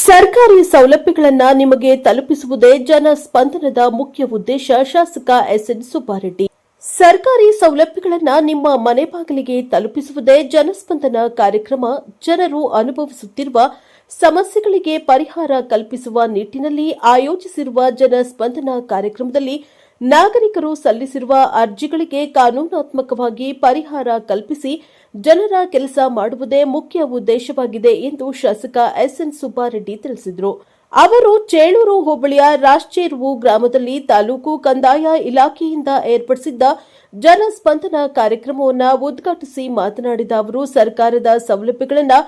ಸರ್ಕಾರಿ ಸೌಲಭ್ಯಗಳನ್ನು ನಿಮಗೆ ತಲುಪಿಸುವುದೇ ಜನಸ್ಪಂದನದ ಮುಖ್ಯ ಉದ್ದೇಶ. ಶಾಸಕ ಎಸ್ಎನ್ ಸುಬ್ಬಾರೆಡ್ಡಿ. ಸರ್ಕಾರಿ ಸೌಲಭ್ಯಗಳನ್ನು ನಿಮ್ಮ ಮನೆ ಬಾಗಿಲಿಗೆ ತಲುಪಿಸುವುದೇ ಜನಸ್ಪಂದನ ಕಾರ್ಯಕ್ರಮ. ಜನರು ಅನುಭವಿಸುತ್ತಿರುವ ಸಮಸ್ಯೆಗಳಿಗೆ ಪರಿಹಾರ ಕಲ್ಪಿಸುವ ನಿಟ್ಟಿನಲ್ಲಿ ಆಯೋಜಿಸಿರುವ ಜನಸ್ಪಂದನ ಕಾರ್ಯಕ್ರಮದಲ್ಲಿ ನಾಗರಿಕರು ಸಲ್ಲಿಸಿರುವ ಅರ್ಜಿಗಳಿಗೆ ಕಾನೂನಾತ್ಮಕವಾಗಿ ಪರಿಹಾರ ಕಲ್ಪಿಸಿ ಜನರ ಕೆಲಸ ಮಾಡುವುದೇ ಮುಖ್ಯ ಉದ್ದೇಶವಾಗಿದೆ ಎಂದು ಶಾಸಕ ಎಸ್ಎನ್ ಸುಬ್ಬಾರೆಡ್ಡಿ ತಿಳಿಸಿದರು. ಅವರು ಚೇಳೂರು ಹೋಬಳಿಯ ರಾಷ್ಟೇರುವು ಗ್ರಾಮದಲ್ಲಿ ತಾಲೂಕು ಕಂದಾಯ ಇಲಾಖೆಯಿಂದ ಏರ್ಪಡಿಸಿದ್ದ ಜನಸ್ಪಂದನ ಕಾರ್ಯಕ್ರಮವನ್ನು ಉದ್ಘಾಟಿಸಿ ಮಾತನಾಡಿದ ಅವರು, ಸರ್ಕಾರದ ಸೌಲಭ್ಯಗಳನ್ನು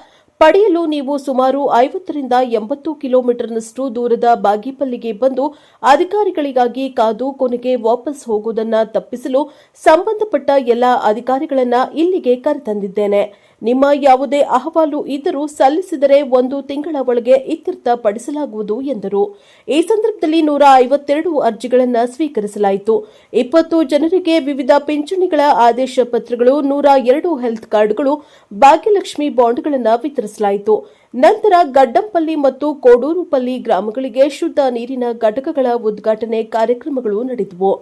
ಪಡೆಯಲು ನೀವು ಸುಮಾರು 50 ರಿಂದ 80 ಕಿಲೋಮೀಟರ್ನಷ್ಟು ದೂರದ ಬಾಗೇಪಲ್ಲಿಗೆ ಬಂದು ಅಧಿಕಾರಿಗಳಿಗಾಗಿ ಕಾದು ಕೊನೆಗೆ ವಾಪಸ್ ಹೋಗುವುದನ್ನು ತಪ್ಪಿಸಲು ಸಂಬಂಧಪಟ್ಟ ಎಲ್ಲ ಅಧಿಕಾರಿಗಳನ್ನು ಇಲ್ಲಿಗೆ ಕರೆತಂದಿದ್ದೇನೆ. ನಿಮ್ಮ ಯಾವುದೇ ಅಹವಾಲು ಇದ್ದರೂ ಸಲ್ಲಿಸಿದರೆ 1 ತಿಂಗಳ ಒಳಗೆ ಇತ್ಯರ್ಥಪಡಿಸಲಾಗುವುದು ಎಂದರು. ಈ ಸಂದರ್ಭದಲ್ಲಿ 152 ಅರ್ಜಿಗಳನ್ನು ಸ್ವೀಕರಿಸಲಾಯಿತು. 20 ಜನರಿಗೆ ವಿವಿಧ ಪಿಂಚಣಿಗಳ ಆದೇಶ ಪತ್ರಗಳು, 102 ಹೆಲ್ತ್ ಕಾರ್ಡ್ಗಳು, ಭಾಗ್ಯಲಕ್ಷ್ಮಿ ಬಾಂಡ್ಗಳನ್ನು ವಿತರಿಸಲಾಯಿತು. ನಂತರ ಗಡ್ಡಂಪಲ್ಲಿ ಮತ್ತು ಕೋಡೂರುಪಲ್ಲಿ ಗ್ರಾಮಗಳಿಗೆ ಶುದ್ಧ ನೀರಿನ ಘಟಕಗಳ ಉದ್ಘಾಟನೆ ಕಾರ್ಯಕ್ರಮಗಳು ನಡೆದವು.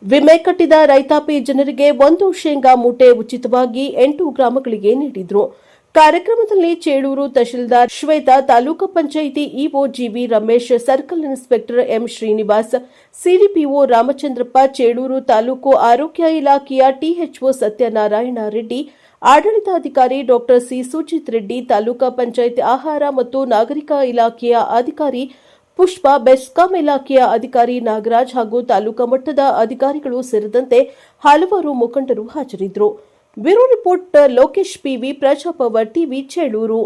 ವಿಮೆ ಕಟ್ಟಿದ ರೈತಾಪಿ ಜನರಿಗೆ 1 ಶೇಂಗಾ ಮೂಟೆ ಉಚಿತವಾಗಿ 8 ಗ್ರಾಮಗಳಿಗೆ ನೀಡಿದರು. ಕಾರ್ಯಕ್ರಮದಲ್ಲಿ Chelur tahsildar Shweta, taluk panchayat EO G V Ramesh, circle inspector M Srinivas, CDPO Ramachandrappa, Chelur taluk ಆರೋಗ್ಯ ಇಲಾಖೆಯ ಟಿಎಚ್ಒ ಸತ್ಯನಾರಾಯಣ ರೆಡ್ಡಿ, ಆಡಳಿತಾಧಿಕಾರಿ ಡಾ ಸಿ ಸುಜಿತ್ ರೆಡ್ಡಿ, ತಾಲೂಕು ಪಂಚಾಯಿತಿ ಆಹಾರ ಮತ್ತು ನಾಗರಿಕ ಇಲಾಖೆಯ ಅಧಿಕಾರಿ ಪುಷ್ಪ, ಬೆಸ್ಕಾಂ ಇಲಾಖೆಯ ಅಧಿಕಾರಿ ನಾಗರಾಜ್ ಹಾಗೂ ತಾಲೂಕಾ ಮಟ್ಟದ ಅಧಿಕಾರಿಗಳು ಸೇರಿದಂತೆ ಹಲವಾರು ಮುಖಂಡರು ಹಾಜರಿದ್ದರು. Bureau report Lokesh PV, Prajapower TV, Chelur.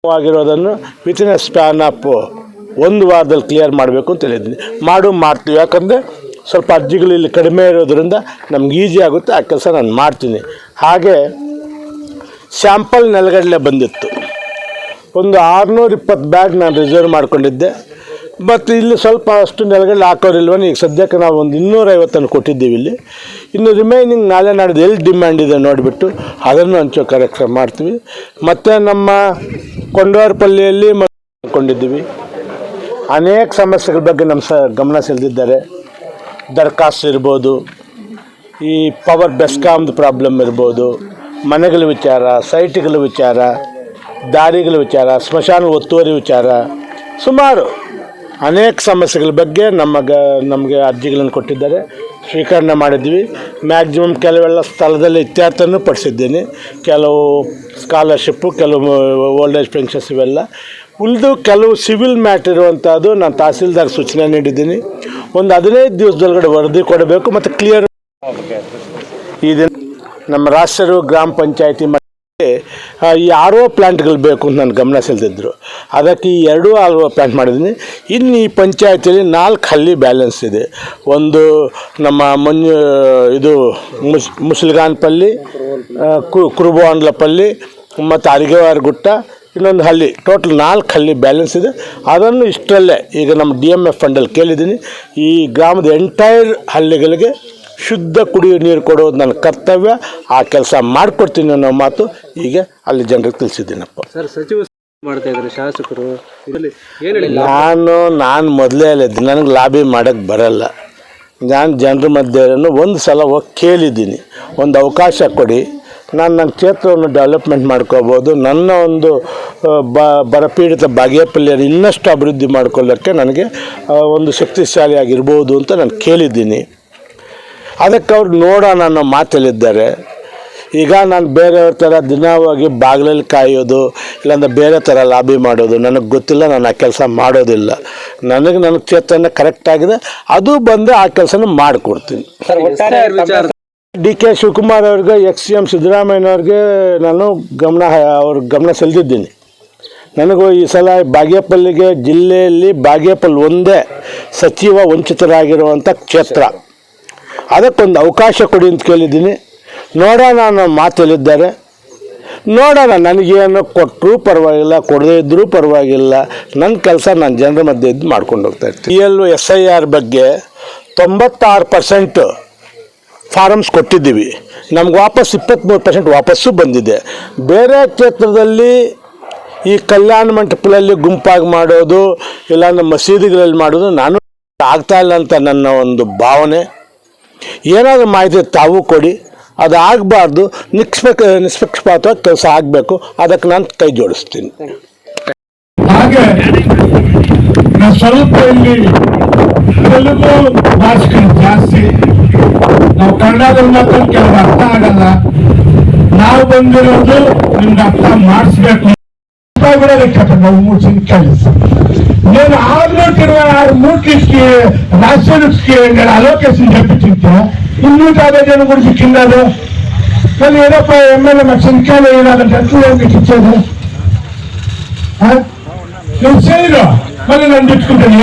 ಆಗಿರೋದನ್ನು ವಿತಿನ್ ಸ್ಪ್ಯಾನ್ ಆಫ್ 1 ವಾರದಲ್ಲಿ ಕ್ಲಿಯರ್ ಮಾಡಬೇಕು ಅಂತ ಹೇಳಿದ್ದೀನಿ. ಮಾಡ್ತೀವಿ. ಯಾಕಂದರೆ ಸ್ವಲ್ಪ ಅರ್ಜಿಗಳು ಇಲ್ಲಿ ಕಡಿಮೆ ಇರೋದ್ರಿಂದ ನಮ್ಗೆ ಈಸಿ ಆಗುತ್ತೆ. ಆ ಕೆಲಸ ನಾನು ಮಾಡ್ತೀನಿ. ಹಾಗೆ ಸ್ಯಾಂಪಲ್ ನೆಲಗಡಲೆ ಬಂದಿತ್ತು, ಒಂದು 620 ಬ್ಯಾಗ್ ನಾನು ರಿಸರ್ವ್ ಮಾಡ್ಕೊಂಡಿದ್ದೆ. ಮತ್ತು ಇಲ್ಲಿ ಸ್ವಲ್ಪ ಅಷ್ಟು ನೆಲಗಡಲೆ ಹಾಕೋರಿಲ್ವನು. ಈಗ ಸದ್ಯಕ್ಕೆ ನಾವು ಒಂದು 250 ಕೊಟ್ಟಿದ್ದೀವಿ. ಇಲ್ಲಿ ಇನ್ನು ರಿಮೈನಿಂಗ್ ನಾಳೆ ನಾಡಿದ್ದು ಎಲ್ಲಿ ಡಿಮ್ಯಾಂಡ್ ಇದೆ ನೋಡಿಬಿಟ್ಟು ಅದನ್ನು ಹಂಚೋ ಕಾರ್ಯಕ್ರಮ ಮಾಡ್ತೀವಿ. ಮತ್ತು ನಮ್ಮ ಕೊಂಡವಾರಪಲ್ಲಿಯಲ್ಲಿ ಕೊಂಡಿದ್ದೀವಿ. ಅನೇಕ ಸಮಸ್ಯೆಗಳ ಬಗ್ಗೆ ನಮ್ಮ ಗಮನ ಸೆಳೆದಿದ್ದಾರೆ. ದರಖಾಸ್ತು ಇರ್ಬೋದು, ಈ ಪವರ್ ಬೆಸ್ಕಾಮ್ದು ಪ್ರಾಬ್ಲಮ್ ಇರ್ಬೋದು, ಮನೆಗಳ ವಿಚಾರ, ಸೈಟ್ಗಳ ವಿಚಾರ, ದಾರಿಗಳ ವಿಚಾರ, ಸ್ಮಶಾನ ಒತ್ತುವರಿ ವಿಚಾರ, ಸುಮಾರು ಅನೇಕ ಸಮಸ್ಯೆಗಳ ಬಗ್ಗೆ ನಮಗೆ ಅರ್ಜಿಗಳನ್ನು ಕೊಟ್ಟಿದ್ದಾರೆ. ಸ್ವೀಕರಣೆ ಮಾಡಿದ್ವಿ. ಮ್ಯಾಕ್ಸಿಮಮ್ ಕೆಲವೆಲ್ಲ ಸ್ಥಳದಲ್ಲಿ ಇತ್ಯರ್ಥನೂ ಪಡಿಸಿದ್ದೀನಿ. ಕೆಲವು ಸ್ಕಾಲರ್ಶಿಪ್ಪು, ಕೆಲವು ಓಲ್ಡ್ ಏಜ್ ಪೆನ್ಷನ್ಸ್, ಇವೆಲ್ಲ ಉಳಿದು ಕೆಲವು ಸಿವಿಲ್ ಮ್ಯಾಟರ್ ಇರುವಂಥದ್ದು ನಾನು ತಹಸೀಲ್ದಾರ್ ಸೂಚನೆ ನೀಡಿದ್ದೀನಿ. ಒಂದು 15 ದಿವಸದೊಳಗಡೆ ವರದಿ ಕೊಡಬೇಕು ಮತ್ತು ಕ್ಲಿಯರ್. ಈ ನಮ್ಮ ರಾಷ್ಟ್ರೀಯ ಗ್ರಾಮ ಪಂಚಾಯತಿ ಈ RO ಪ್ಲ್ಯಾಂಟ್ಗಳು ಬೇಕು ಅಂತ ನಾನು ಗಮನ ಸೆಳೆದಿದ್ದರು. ಅದಕ್ಕೆ ಈ 2 RO ಪ್ಲ್ಯಾಂಟ್ ಮಾಡಿದ್ದೀನಿ. ಇನ್ನು ಈ ಪಂಚಾಯತಿಯಲ್ಲಿ 4 ಹಳ್ಳಿ ಬ್ಯಾಲೆನ್ಸ್ ಇದೆ. ಒಂದು ನಮ್ಮ ಮುಸಲ್ಗಾನ್ಪಲ್ಲಿ, ಕುರುಬಾಂಡ್ಲಪಲ್ಲಿ ಮತ್ತು ಅರಿಗೆವಾರಗುಟ್ಟ, ಇನ್ನೊಂದು ಹಳ್ಳಿ, ಟೋಟಲ್ 4 ಹಳ್ಳಿ ಬ್ಯಾಲೆನ್ಸ್ ಇದೆ. ಅದನ್ನು ಇಷ್ಟರಲ್ಲೇ ಈಗ ನಮ್ಮ DMF ಫಂಡಲ್ಲಿ ಕೇಳಿದ್ದೀನಿ. ಈ ಗ್ರಾಮದ ಎಂಟೈರ್ ಹಳ್ಳಿಗಳಿಗೆ ಶುದ್ಧ ಕುಡಿಯುವ ನೀರು ಕೊಡೋದು ನನ್ನ ಕರ್ತವ್ಯ. ಆ ಕೆಲಸ ಮಾಡಿಕೊಡ್ತೀನಿ ಅನ್ನೋ ಮಾತು ಈಗ ಅಲ್ಲಿ ಜನರಿಗೆ ತಿಳಿಸಿದ್ದೀನಪ್ಪ. ಸರ್, ಸಚಿವ ಮಾಡ್ತಾ ಇದ್ದಾರೆ ಶಾಸಕರು, ನಾನು ಮೊದಲೇ ಹೇಳಿದ್ದೆ, ನನಗೆ ಲಾಬಿ ಮಾಡೋಕ್ಕೆ ಬರಲ್ಲ. ನಾನು ಜನರ ಮಧ್ಯೆ ಒಂದು ಸಲ ಹೋಗಿ ಕೇಳಿದ್ದೀನಿ, ಒಂದು ಅವಕಾಶ ಕೊಡಿ, ನಾನು ನನ್ನ ಕ್ಷೇತ್ರವನ್ನು ಡೆವಲಪ್ಮೆಂಟ್ ಮಾಡ್ಕೋಬೋದು, ನನ್ನ ಒಂದು ಬರಪೀಡಿತ ಬಾಗೇಪಲ್ಲಿಯನ್ನು ಇನ್ನಷ್ಟು ಅಭಿವೃದ್ಧಿ ಮಾಡ್ಕೊಳ್ಳೋಕ್ಕೆ ನನಗೆ ಒಂದು ಶಕ್ತಿಶಾಲಿಯಾಗಿರ್ಬೋದು ಅಂತ ನಾನು ಕೇಳಿದ್ದೀನಿ. ಅದಕ್ಕೆ ಅವ್ರು ನೋಡೋಣ ಅನ್ನೋ ಮಾತಲ್ಲಿದ್ದಾರೆ. ಈಗ ನಾನು ಬೇರೆಯವ್ರ ಥರ ದಿನವಾಗಿ ಬಾಗಿಲಲ್ಲಿ ಕಾಯೋದು, ಇಲ್ಲಾಂದ್ರೆ ಬೇರೆ ಥರ ಲಾಬಿ ಮಾಡೋದು ನನಗೆ ಗೊತ್ತಿಲ್ಲ. ನಾನು ಆ ಕೆಲಸ ಮಾಡೋದಿಲ್ಲ. ನನ್ನ ಕ್ಷೇತ್ರನ ಕರೆಕ್ಟಾಗಿದೆ, ಅದು ಬಂದು ಆ ಕೆಲಸನ ಮಾಡಿಕೊಡ್ತೀನಿ. DK ಶಿವಕುಮಾರ್ ಅವ್ರಿಗೆ, XCM ಸಿದ್ದರಾಮಯ್ಯನವ್ರಿಗೆ ನಾನು ಅವ್ರ ಗಮನ ಸೆಳೆದಿದ್ದೀನಿ. ನನಗೂ ಈ ಸಲ ಬಾಗೇಪಲ್ಲಿಗೆ, ಜಿಲ್ಲೆಯಲ್ಲಿ ಬಾಗೇಪಲ್ಲಿ ಒಂದೇ ಸಚಿವ ವಂಚಿತರಾಗಿರುವಂಥ ಕ್ಷೇತ್ರ, ಅದಕ್ಕೊಂದು ಅವಕಾಶ ಕೊಡಿ ಅಂತ ಕೇಳಿದ್ದೀನಿ. ನೋಡೋಣ ಅನ್ನೋ ಮಾತಲ್ಲಿದ್ದಾರೆ. ನೋಡೋಣ, ನನಗೇನು ಕೊಟ್ಟರೂ ಪರವಾಗಿಲ್ಲ, ಕೊಡದೇ ಇದ್ದರೂ ಪರವಾಗಿಲ್ಲ. ನನ್ನ ಕೆಲಸ ನಾನು ಜನರ ಮಧ್ಯೆ ಇದ್ದು ಮಾಡ್ಕೊಂಡು ಹೋಗ್ತಾ ಇರ್ತೀನಿ. SIR ಬಗ್ಗೆ 96% ಫಾರಮ್ಸ್ ಕೊಟ್ಟಿದ್ದೀವಿ, ನಮ್ಗೆ ವಾಪಸ್ 23% ವಾಪಸ್ಸು ಬಂದಿದೆ. ಬೇರೆ ಕ್ಷೇತ್ರದಲ್ಲಿ ಈ ಕಲ್ಯಾಣ ಮಂಟಪಗಳಲ್ಲಿ ಗುಂಪಾಗಿ ಮಾಡೋದು ಇಲ್ಲಾಂದ್ರೆ ಮಸೀದಿಗಳಲ್ಲಿ ಮಾಡೋದು ನಾನು ಆಗ್ತಾ ಇಲ್ಲ ಅಂತ ನನ್ನ ಒಂದು ಭಾವನೆ. ಏನಾದರೂ ಮಾಹಿತಿ ತಾವು ಕೊಡಿ, ಅದು ಆಗಬಾರ್ದು, ನಿಷ್ಪಕ್ಷಪಾತವಾಗಿ ಕೆಲಸ ಆಗಬೇಕು, ಅದಕ್ಕೆ ನಾನು ಕೈ ಜೋಡಿಸ್ತೀನಿ. ಹಾಗೆ ನಾವು ಸ್ವಲ್ಪ ಇಲ್ಲಿ ತೆಲುಗು ಭಾಷೆಗಳು ಜಾಸ್ತಿ, ನಾವು ಕನ್ನಡದಲ್ಲಿ ಮಾತ್ರ ಕೆಲವು ಅರ್ಥ ಆಗಲ್ಲ. ನಾವು ಬಂದಿರೋದು ನಿಮ್ಗೆ ಅರ್ಥ ಮಾಡಿಸ್ಬೇಕು కూడా చెప్పండి. 3 సంఖ్యలు నేను 623కి రాష్ట్రానికి నేను అలోకేషన్ చెప్పించింటే 250 జనం గురించి కిందలు కానీ ఏదో ఎమ్మెల్యే మాకు సంఖ్యలు వేయాలంటే ఎట్లా మీకు ఇచ్చేది నేను చేయరు మళ్ళీ నన్ను తిట్టుకుంటాను.